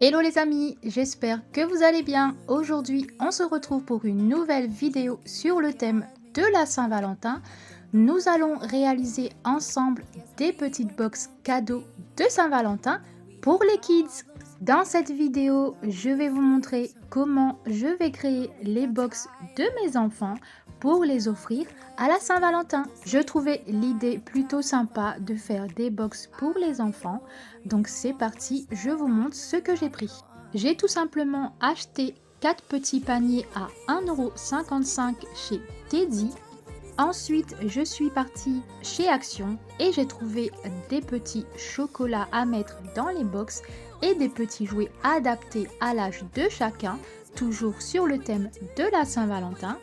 Hello les amis, j'espère que vous allez bien. Aujourd'hui, on se retrouve pour une nouvelle vidéo sur le thème de la Saint-Valentin. Nous allons réaliser ensemble des petites box cadeaux de Saint-Valentin pour les kids. Dans cette vidéo, je vais vous montrer comment je vais créer les box de mes enfants pour les offrir à la Saint-Valentin. Je trouvais l'idée plutôt sympa de faire des box pour les enfants. Donc c'est parti, je vous montre ce que j'ai pris. J'ai tout simplement acheté 4 petits paniers à 1,55 € chez Teddy. Ensuite, je suis partie chez Action et j'ai trouvé des petits chocolats à mettre dans les box et des petits jouets adaptés à l'âge de chacun, toujours sur le thème de la Saint-Valentin.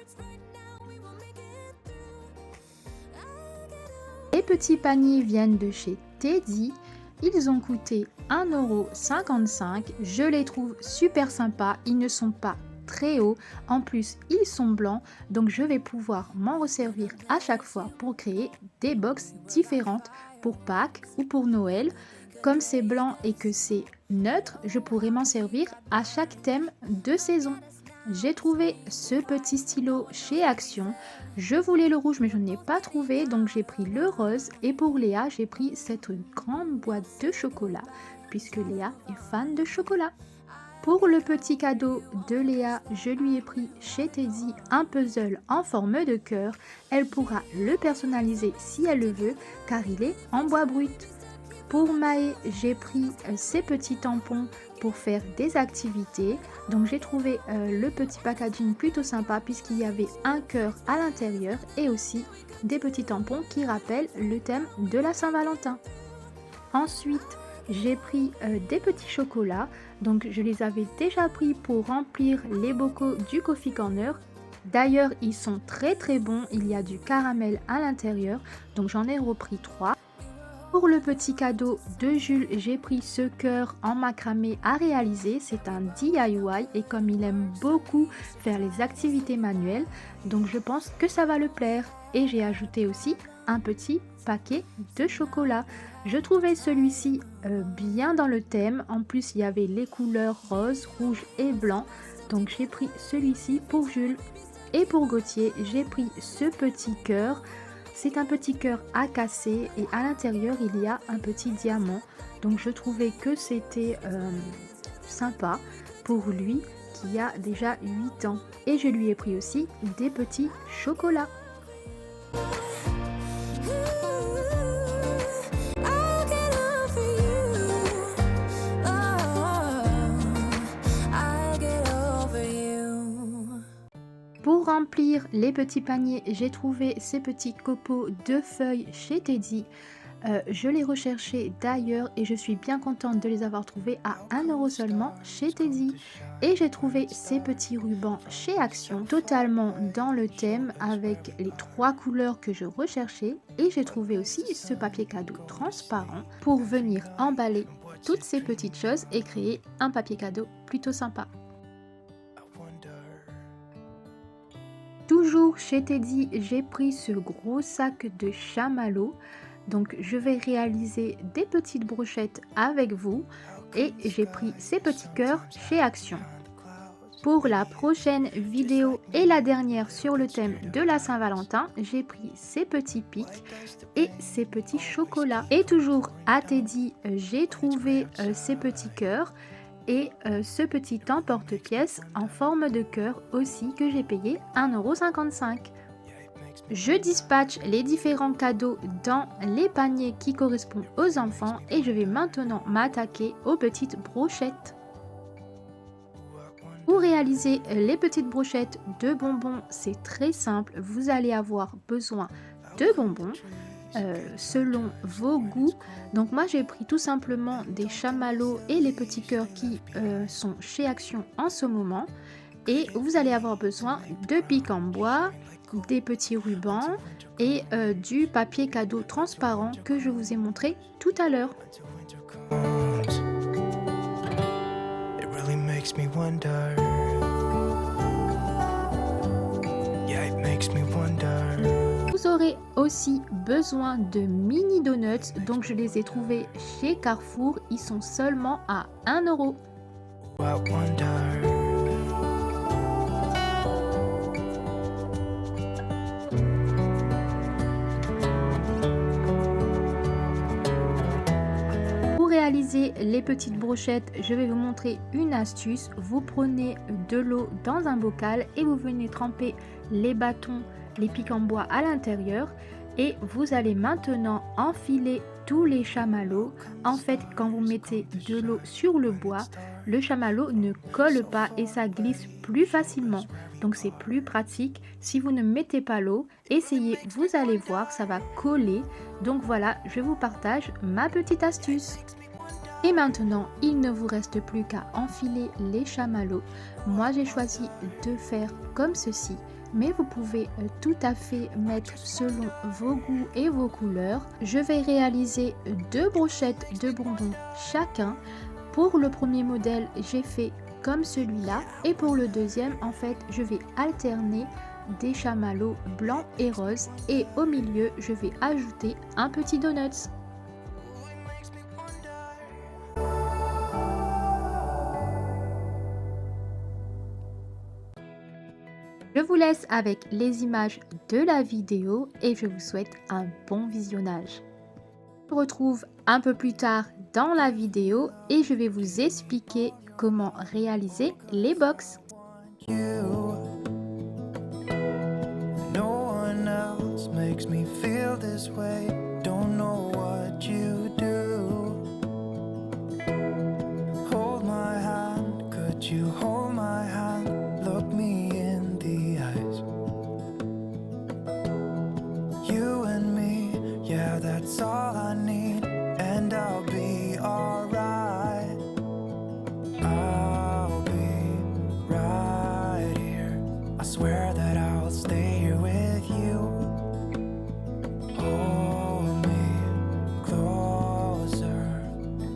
Les petits paniers viennent de chez Teddy. Ils ont coûté 1,55 €. Je les trouve super sympas. Ils ne sont pas très hauts. En plus, ils sont blancs. Donc, je vais pouvoir m'en resservir à chaque fois pour créer des box différentes pour Pâques ou pour Noël. Comme c'est blanc et que c'est neutre, je pourrais m'en servir à chaque thème de saison. J'ai trouvé ce petit stylo chez Action. Je voulais le rouge mais je n'ai pas trouvé, donc j'ai pris le rose. Et pour Léa, j'ai pris cette grande boîte de chocolat puisque Léa est fan de chocolat. Pour le petit cadeau de Léa, je lui ai pris chez Teddy un puzzle en forme de cœur. Elle pourra le personnaliser si elle le veut car il est en bois brut. Pour Maë, j'ai pris ces petits tampons pour faire des activités. Donc j'ai trouvé le petit packaging plutôt sympa puisqu'il y avait un cœur à l'intérieur et aussi des petits tampons qui rappellent le thème de la Saint-Valentin. Ensuite, j'ai pris des petits chocolats. Donc je les avais déjà pris pour remplir les bocaux du Coffee Corner. D'ailleurs, ils sont très bons. Il y a du caramel à l'intérieur. Donc j'en ai repris 3. Pour le petit cadeau de Jules, j'ai pris ce cœur en macramé à réaliser. C'est un DIY et comme il aime beaucoup faire les activités manuelles, donc je pense que ça va le plaire. Et j'ai ajouté aussi un petit paquet de chocolat. Je trouvais celui-ci bien dans le thème. En plus, il y avait les couleurs rose, rouge et blanc. Donc j'ai pris celui-ci pour Jules. Et pour Gauthier, j'ai pris ce petit cœur. C'est un petit cœur à casser et à l'intérieur il y a un petit diamant. Donc je trouvais que c'était sympa pour lui qui a déjà 8 ans. Et je lui ai pris aussi des petits chocolats. Pour remplir les petits paniers, j'ai trouvé ces petits copeaux de feuilles chez Teddy. Je les recherchais d'ailleurs et je suis bien contente de les avoir trouvés à 1 € seulement chez Teddy. Et j'ai trouvé ces petits rubans chez Action, totalement dans le thème avec les 3 couleurs que je recherchais. Et j'ai trouvé aussi ce papier cadeau transparent pour venir emballer toutes ces petites choses et créer un papier cadeau plutôt sympa. Toujours chez Teddy, j'ai pris ce gros sac de chamallows. Donc je vais réaliser des petites brochettes avec vous. Et j'ai pris ces petits cœurs chez Action. Pour la prochaine vidéo et la dernière sur le thème de la Saint-Valentin, j'ai pris ces petits pics et ces petits chocolats. Et toujours à Teddy, j'ai trouvé ces petits cœurs. Et ce petit emporte-pièce en forme de cœur aussi que j'ai payé 1,55 €. Je dispatche les différents cadeaux dans les paniers qui correspondent aux enfants et je vais maintenant m'attaquer aux petites brochettes. Pour réaliser les petites brochettes de bonbons, c'est très simple. Vous allez avoir besoin de bonbons. Selon vos goûts. Donc moi j'ai pris tout simplement des chamallows et les petits cœurs qui sont chez Action en ce moment. Et vous allez avoir besoin de pics en bois, des petits rubans et du papier cadeau transparent que je vous ai montré tout à l'heure. Vous aurez aussi besoin de mini donuts, donc je les ai trouvés chez Carrefour, ils sont seulement à 1 €. what wonder. Pour réaliser les petites brochettes, je vais vous montrer une astuce. Vous prenez de l'eau dans un bocal et vous venez tremper les bâtons, les pics en bois à l'intérieur et vous allez maintenant enfiler tous les chamallows. En fait, quand vous mettez de l'eau sur le bois, le chamallow ne colle pas et ça glisse plus facilement. Donc c'est plus pratique. Si vous ne mettez pas l'eau, essayez, vous allez voir, ça va coller. Donc voilà, je vous partage ma petite astuce. Et maintenant, il ne vous reste plus qu'à enfiler les chamallows. Moi, j'ai choisi de faire comme ceci, mais vous pouvez tout à fait mettre selon vos goûts et vos couleurs. Je vais réaliser 2 brochettes de bonbons chacun. Pour le premier modèle, j'ai fait comme celui-là et pour le deuxième, en fait, je vais alterner des chamallows blancs et roses et au milieu, je vais ajouter un petit donut. Je vous laisse avec les images de la vidéo et je vous souhaite un bon visionnage. On se retrouve un peu plus tard dans la vidéo et je vais vous expliquer comment réaliser les box. That's all I need, and I'll be alright. I'll be right here. I swear that I'll stay here with you. Hold me closer.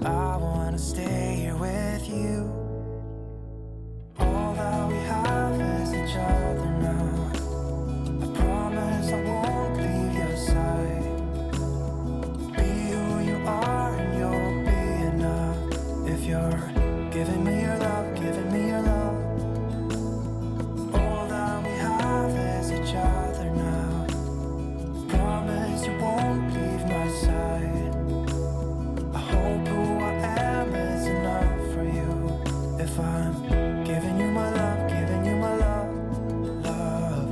I wanna stay here with you. All that we have is each other now. I promise I won't leave your side. Giving me your love, giving me your love. All that we have is each other now. Promise you won't leave my side. I hope who I am is enough for you. If I'm giving you my love, giving you my love, love.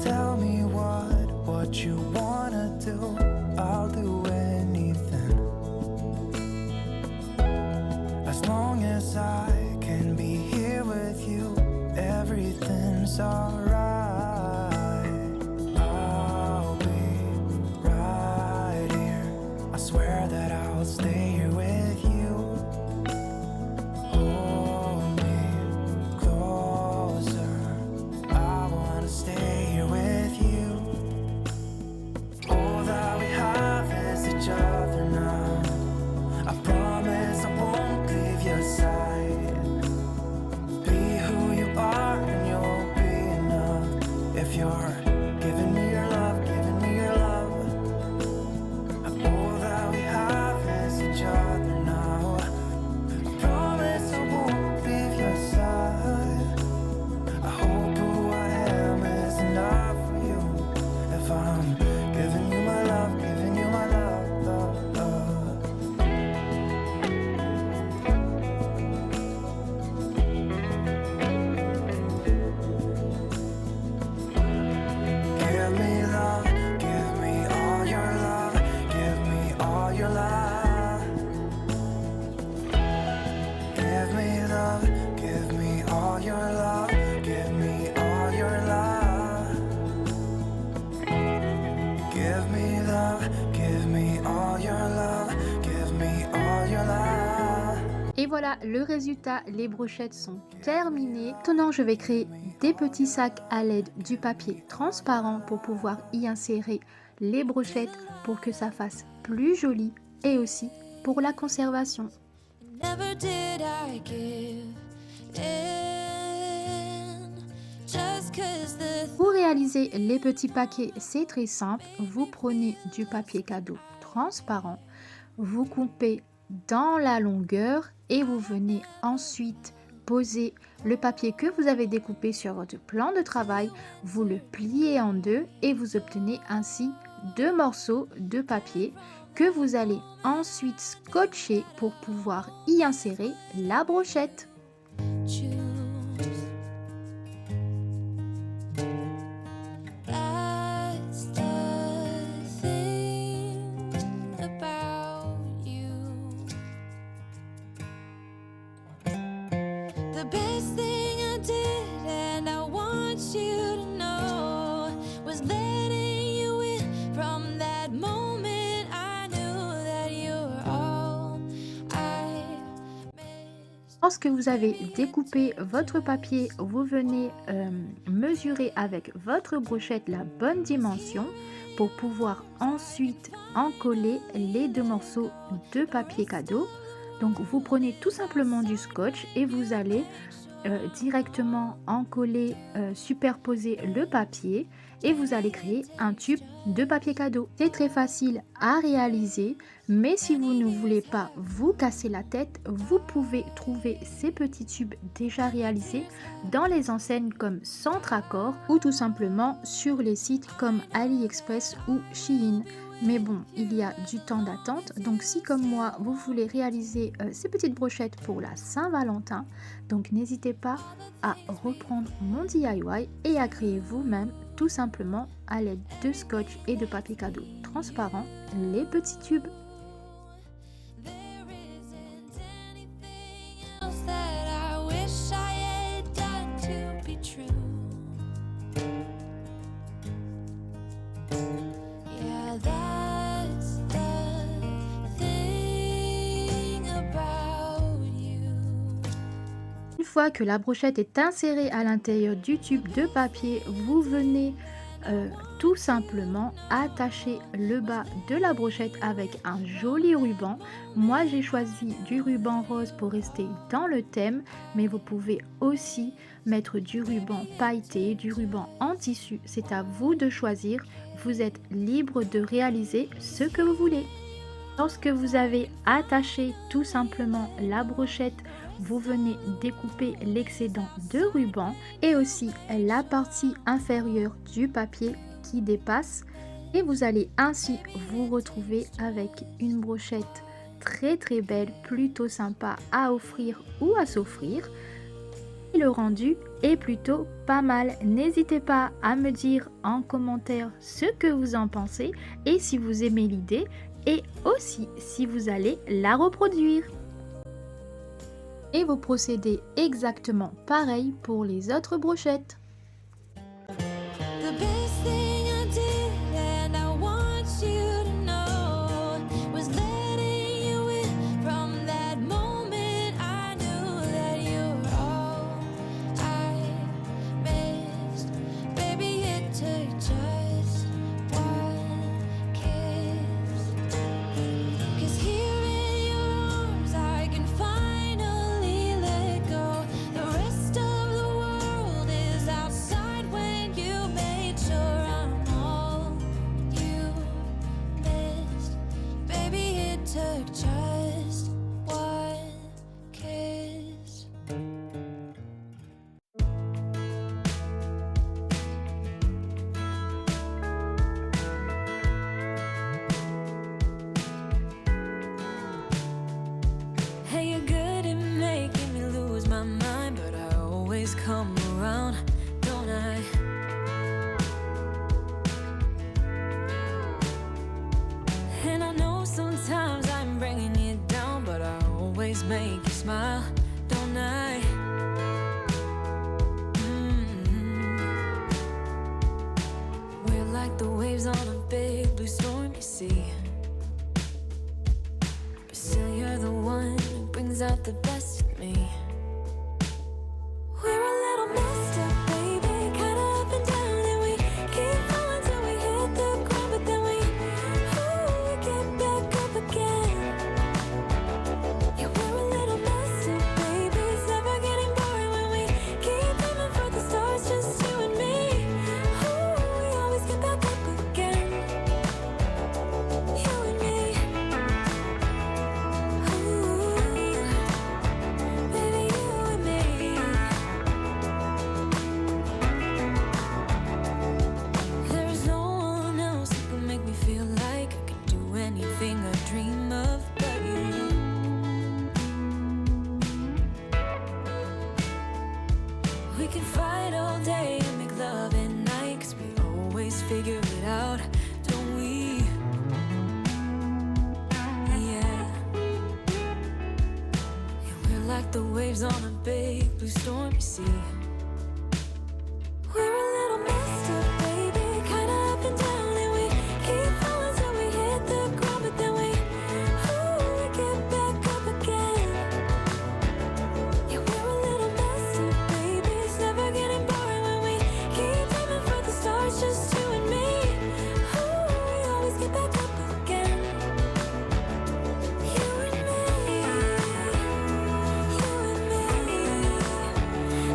Tell me what you wanna do, I'll do anything. As long as I can be here with you, everything's alright. I'll be right here. I swear that I'll stay here with you. Hold me closer. I wanna stay here with you. All that we have is each other now. I promise I won't leave your side. Be who you are and you'll be enough. If you're giving me your love, giving me your love. All that we have is each other now. I promise I won't leave your side. I hope who I am is enough for you. If I'm giving you my love, giving you my love, love, love. Give me love, give me all your love, give me all your love. Give me love, give me all your love, give me all your love. Give me love, give me all your love, give me all your love. Et voilà le résultat, les brochettes sont terminées. Maintenant, je vais créer des petits sacs à l'aide du papier transparent pour pouvoir y insérer les brochettes pour que ça fasse plus joli et aussi pour la conservation. Never did I give in, just Pour réaliser les petits paquets, c'est très simple. Vous prenez du papier cadeau transparent, vous coupez dans la longueur et vous venez ensuite poser le papier que vous avez découpé sur votre plan de travail, vous le pliez en deux et vous obtenez ainsi deux morceaux de papier que vous allez ensuite scotcher pour pouvoir y insérer la brochette. Lorsque vous avez découpé votre papier, vous venez mesurer avec votre brochette la bonne dimension pour pouvoir ensuite en coller les deux morceaux de papier cadeau. Donc vous prenez tout simplement du scotch et vous allez directement en coller, superposer le papier et vous allez créer un tube de papier cadeau. C'est très facile à réaliser, mais si vous ne voulez pas vous casser la tête, vous pouvez trouver ces petits tubes déjà réalisés dans les enseignes comme Centre-Accord ou tout simplement sur les sites comme AliExpress ou Shein. Mais bon, il y a du temps d'attente, donc si comme moi vous voulez réaliser ces petites brochettes pour la Saint-Valentin, donc n'hésitez pas à reprendre mon DIY et à créer vous-même tout simplement à l'aide de scotch et de papier cadeau transparent les petits tubes. Une fois que la brochette est insérée à l'intérieur du tube de papier, vous venez tout simplement attacher le bas de la brochette avec un joli ruban. Moi j'ai choisi du ruban rose pour rester dans le thème, mais vous pouvez aussi mettre du ruban pailleté, du ruban en tissu. C'est à vous de choisir, vous êtes libre de réaliser ce que vous voulez. Lorsque vous avez attaché tout simplement la brochette, vous venez découper l'excédent de ruban et aussi la partie inférieure du papier qui dépasse et vous allez ainsi vous retrouver avec une brochette très très belle, plutôt sympa à offrir ou à s'offrir. Et le rendu est plutôt pas mal. N'hésitez pas à me dire en commentaire ce que vous en pensez et si vous aimez l'idée et aussi si vous allez la reproduire. Et vous procédez exactement pareil pour les autres brochettes. Come around, don't I? And I know sometimes I'm bringing you down, but I always make you smile, don't I? We're like the waves on a big blue stormy sea, but still you're the one who brings out the best in me. Just you and me. like the waves on a big blue stormy sea. We're a little messed up, baby, kinda up and down, and we keep falling till we hit the ground, but then we get back up again. Yeah, we're a little messed up, baby, it's never getting boring when we keep aiming for the stars, just you and me. We always get back up again. You and me,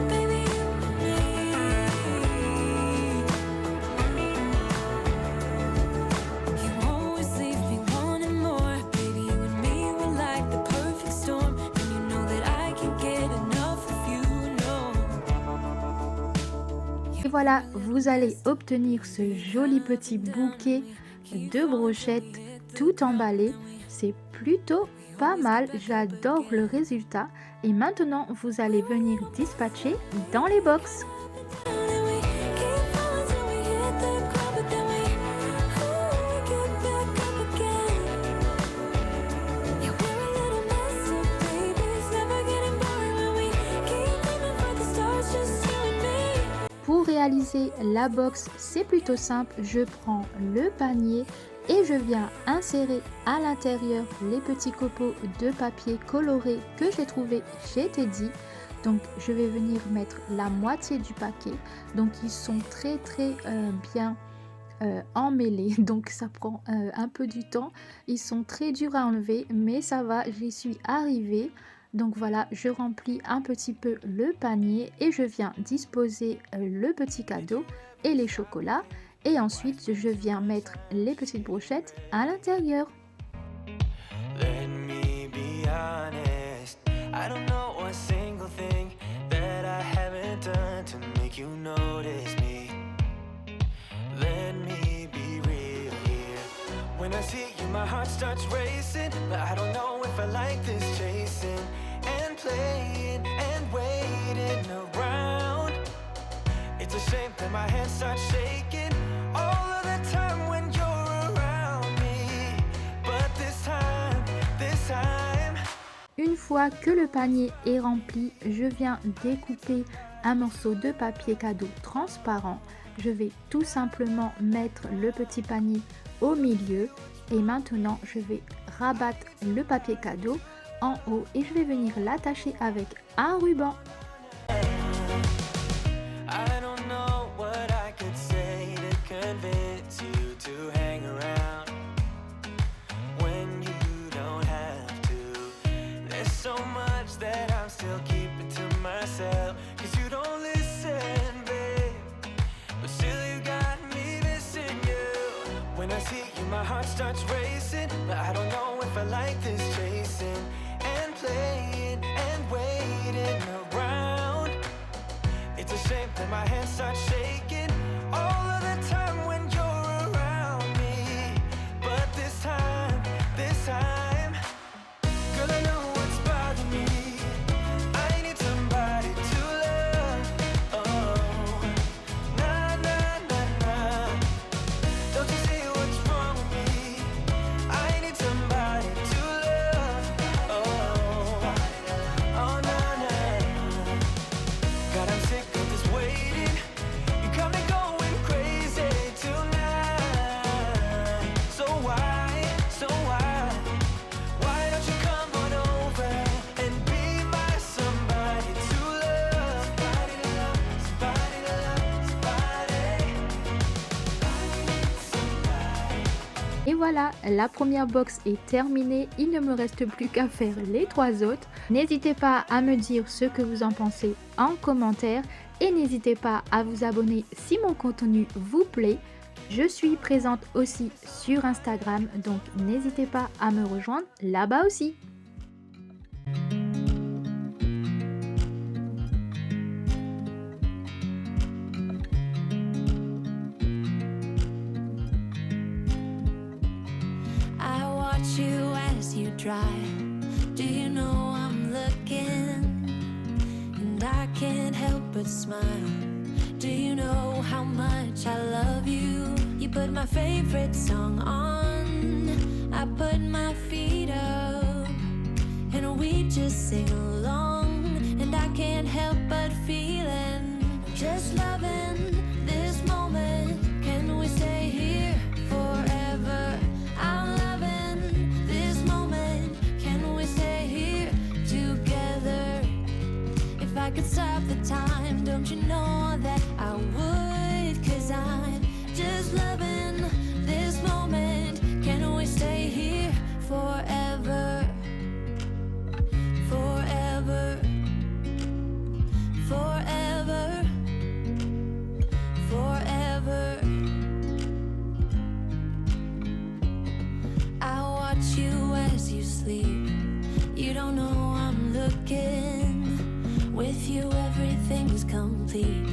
baby, you and me. You always leave me wanting more, baby, you and me, we're like the perfect storm, and you know that I can't get enough of you, no. Et voilà, vous allez obtenir ce joli petit bouquet de brochettes tout emballé. C'est plutôt pas mal, j'adore le résultat. Et maintenant, vous allez venir dispatcher dans les box. And we keep falling till we hit the ground, but then we get back up again. Yeah, we're a little messed up, baby, it's never getting boring when we keep aiming for the stars, just you and me. Pour réaliser la box, c'est plutôt simple. Je prends le panier et je viens insérer à l'intérieur les petits copeaux de papier coloré que j'ai trouvé chez Teddy. Donc je vais venir mettre la moitié du paquet. Donc ils sont très bien emmêlés, donc ça prend un peu du temps. Ils sont très durs à enlever, mais ça va, j'y suis arrivée. Donc voilà, je remplis un petit peu le panier et je viens disposer le petit cadeau et les chocolats. Et ensuite, je viens mettre les petites brochettes à l'intérieur. Let me be honest. I don't know one single thing that I haven't done to make you notice me. Let me be real here. When I see you, my heart starts racing. But I don't know if I like this chasing and playing and waiting around. It's a shame that my hands start shaking all of the time when you're around me. But this time. Une fois que le panier est rempli, je viens découper un morceau de papier cadeau transparent. Je vais tout simplement mettre le petit panier au milieu et maintenant je vais rabattre le papier cadeau en haut et je vais venir l'attacher avec un ruban. I don't know what I could say to convince you to hang around when you don't have to. There's so much that I'm still keeping to myself, 'cause you don't listen, babe. But still you got me missing you. When I see you, my heart starts racing. But I don't know if I like this chasing and playing and waiting around. It's a shame that my hands start shaking all of the time when you're around me. But this time, girl, I know what's bothering me. I need somebody to love. Oh, nah, nah, nah, nah. Don't you see what's wrong with me? I need somebody to love. Oh, oh, nah, nah. God, I'm sick of this waiting. You got me going crazy tonight. So why don't you come on over and be my somebody to love? Somebody to love, somebody to love, somebody. Et voilà, la première box est terminée. Il ne me reste plus qu'à faire les 3 autres. N'hésitez pas à me dire ce que vous en pensez en commentaire. Et n'hésitez pas à vous abonner si mon contenu vous plaît. Je suis présente aussi sur Instagram, donc n'hésitez pas à me rejoindre là-bas aussi. I watch you as you drive. Do you know I'm looking? And I can't help but smile. Do you know how much I love you? You put my favorite song on. I put my feet up and we just sing along. I can't help but feeling. Just loving this moment. Can we stay here forever? I'm loving this moment. Can we stay here together? If I could stop the time, don't you know that I would? 'Cause I'm just loving this moment. Can we stay here forever? Forever. Forever. Forever. I watch you as you sleep. You don't know I'm looking. With you everything's complete.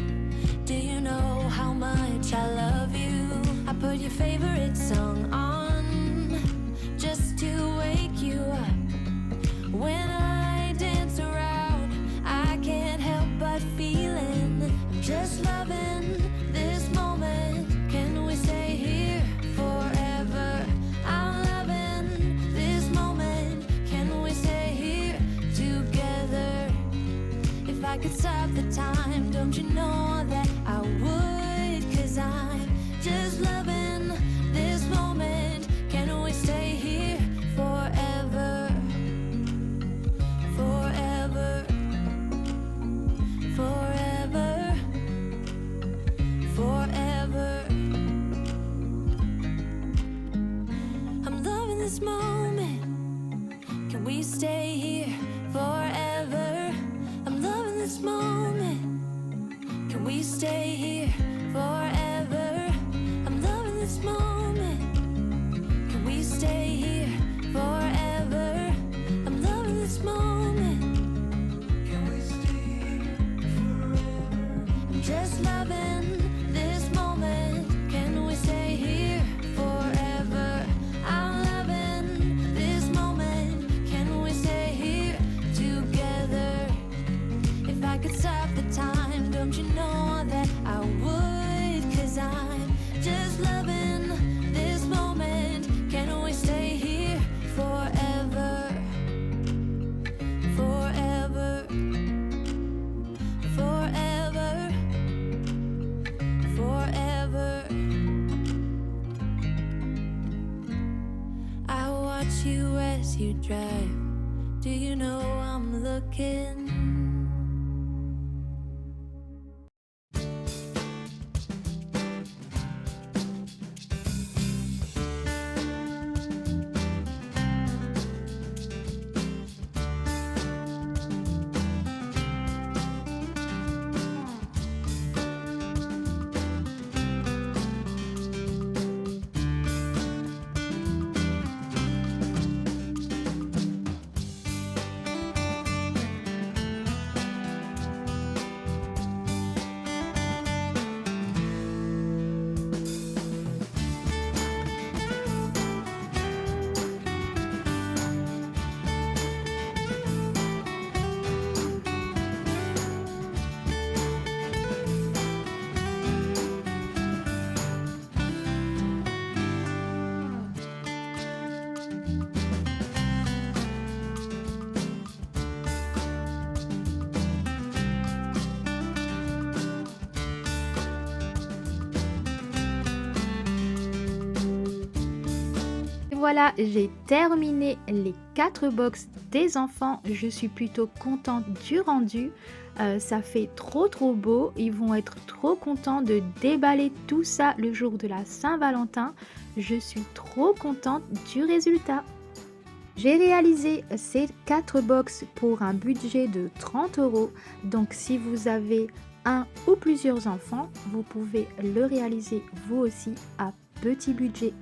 Do you know how much I love you? I put your favorite song on just to wake you up. When I dance around, I can't help but feeling. I'm just loving this moment. Can we stay here forever? I'm loving this moment. Can we stay here together? If I could stop the time, don't you know that I would? 'Cause I'm just loving this moment. Can we stay here forever? Forever. Forever. Forever. I'm loving this moment. Can we stay here forever? I'm loving this moment. Can we stay here forever? I'm loving this moment. Can we stay here forever? I'm loving this moment. Can we stay here forever? I'm just loving this moment. Can we stay here forever? I'm loving this moment. Can we stay here together? If I could stop the time, don't you know that I would? 'Cause I'm just loving this moment. Can we stay here forever? Forever. Forever. Forever. I watch you as you drive. Do you know I'm looking? Voilà, j'ai terminé les 4 box des enfants. Je suis plutôt contente du rendu. Ça fait trop beau. Ils vont être trop contents de déballer tout ça le jour de la Saint-Valentin. Je suis trop contente du résultat. J'ai réalisé ces 4 box pour un budget de 30 €. Donc si vous avez un ou plusieurs enfants, vous pouvez le réaliser vous aussi à petit budget.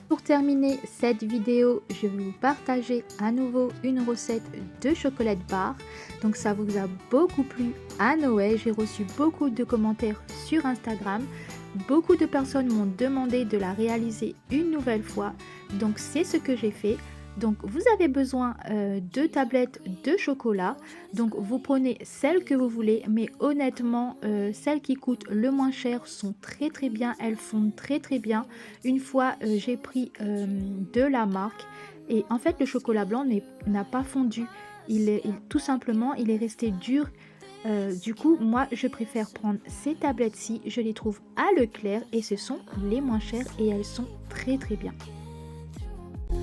Pour terminer cette vidéo, je vais vous partager à nouveau une recette de chocolat bar. Donc ça vous a beaucoup plu à Noël. J'ai reçu beaucoup de commentaires sur Instagram. Beaucoup de personnes m'ont demandé de la réaliser une nouvelle fois. Donc c'est ce que j'ai fait. Donc vous avez besoin de tablettes de chocolat. Donc vous prenez celles que vous voulez, mais honnêtement celles qui coûtent le moins cher sont très bien, elles fondent très bien. Une fois j'ai pris de la marque et en fait le chocolat blanc n'a pas fondu tout simplement, il est resté dur. Du coup, moi, je préfère prendre ces tablettes-ci. Je les trouve à Leclerc et ce sont les moins chères et elles sont très très bien.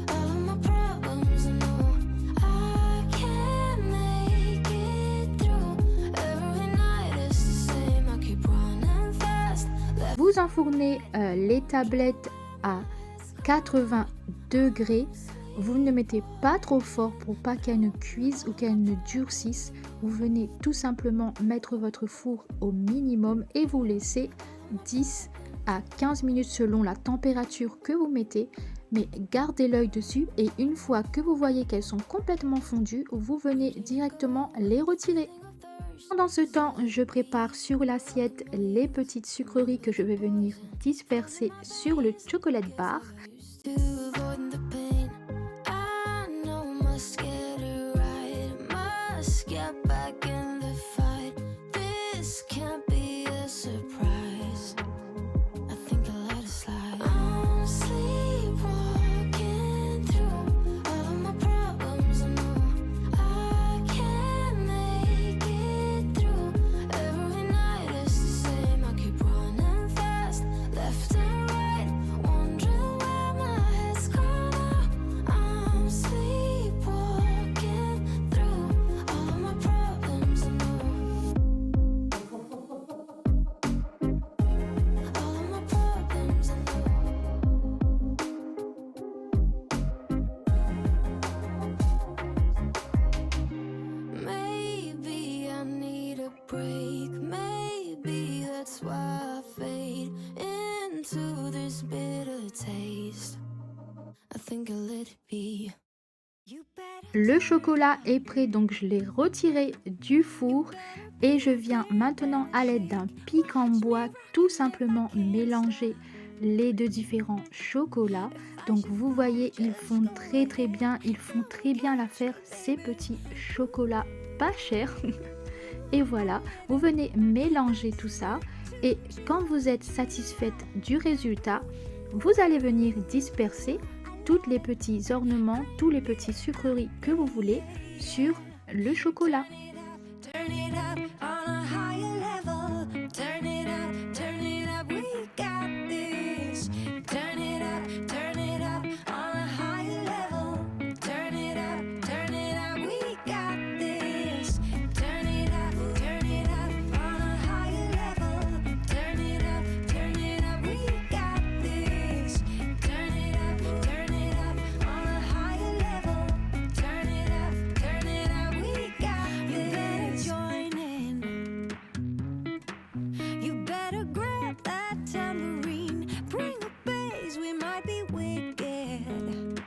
All of my problems, I know I can't make it through. Every night it's the same. I keep running fast. Vous enfournez les tablettes à 80 degrés. Vous ne mettez pas trop fort pour pas qu'elles ne cuisent ou qu'elles ne durcissent. Vous venez tout simplement mettre votre four au minimum et vous laissez 10 à 15 minutes selon la température que vous mettez. Mais gardez l'œil dessus et une fois que vous voyez qu'elles sont complètement fondues, vous venez directement les retirer. Pendant ce temps, je prépare sur l'assiette les petites sucreries que je vais venir disperser sur le chocolat bar. To avoid the pain. I know must get it right. Must get back in the fight. This can't be a surprise. I think I let it slide. I'm sleepwalking through all of my problems. I know I can't make it through. Every night it's the same. I keep running fast, left and right, wondering where my head's gone now. I'm sleepwalking through all of my problems. I know all of my problems. I know. Maybe I need a break. Maybe that's why I fade into this bitter taste. I think I'll let it be. You better. Le chocolat est prêt, donc je l'ai retiré du four et je viens maintenant à l'aide d'un pic en bois tout simplement mélanger les deux différents chocolats. Donc vous voyez, ils font très très bien, ils font très bien l'affaire ces petits chocolats pas chers. Et voilà, vous venez mélanger tout ça et quand vous êtes satisfaite du résultat, vous allez venir disperser tous les petits ornements, tous les petits sucreries que vous voulez sur le chocolat. Turn it up on a higher level. Turn it up, we got this. Turn it up on a higher level. Turn it up, we got this. Turn it up on a higher level. Turn it up, we got this. Turn it up on a higher level. Turn it up, we got this. You better join in. You better grab that tambourine. Bring the bass, we might be wicked.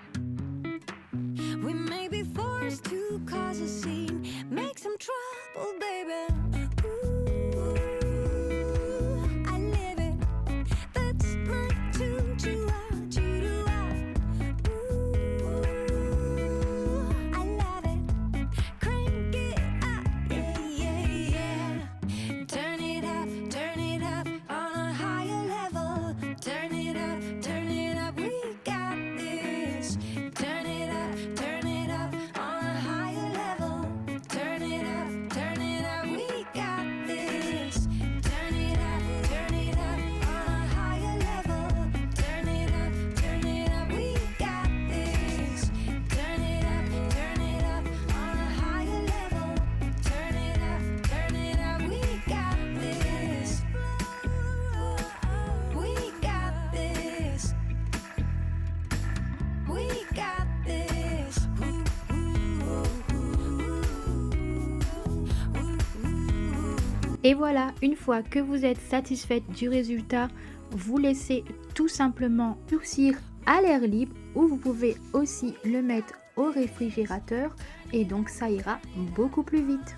We may be forced to cause a scene. Make some trouble, baby. Ooh, I live it. That's my tune. Chew out. Ooh, I love it. Crank it up, yeah. Turn it up on a higher level. Turn it up, we got this. Turn it up on a higher level. Turn it up, we got this. Turn it up on a higher level. Turn it up, we got this. Turn it up on a higher level. Turn it up, we got this. We got this. We got this. Et voilà, une fois que vous êtes satisfaite du résultat, vous laissez tout simplement durcir à l'air libre ou vous pouvez aussi le mettre au réfrigérateur et donc ça ira beaucoup plus vite.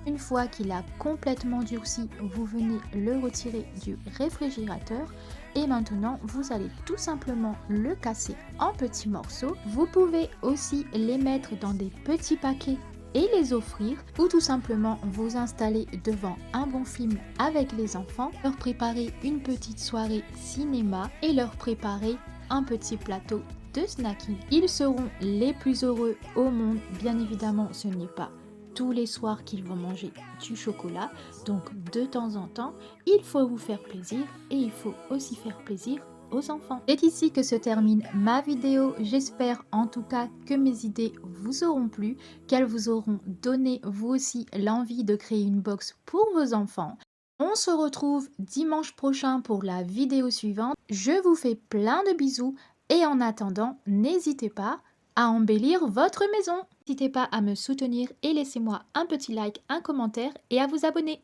Une fois qu'il a complètement durci, vous venez le retirer du réfrigérateur et maintenant vous allez tout simplement le casser en petits morceaux. Vous pouvez aussi les mettre dans des petits paquets et les offrir ou tout simplement vous installer devant un bon film avec les enfants, leur préparer une petite soirée cinéma et leur préparer un petit plateau de snacking. Ils seront les plus heureux au monde. Bien évidemment, ce n'est pas tous les soirs qu'ils vont manger du chocolat. Donc de temps en temps, il faut vous faire plaisir et il faut aussi faire plaisir aux enfants. C'est ici que se termine ma vidéo. J'espère en tout cas que mes idées vous auront plu, qu'elles vous auront donné vous aussi l'envie de créer une box pour vos enfants. On se retrouve dimanche prochain pour la vidéo suivante. Je vous fais plein de bisous et en attendant, n'hésitez pas à embellir votre maison. N'hésitez pas à me soutenir et laissez-moi un petit like, un commentaire et à vous abonner.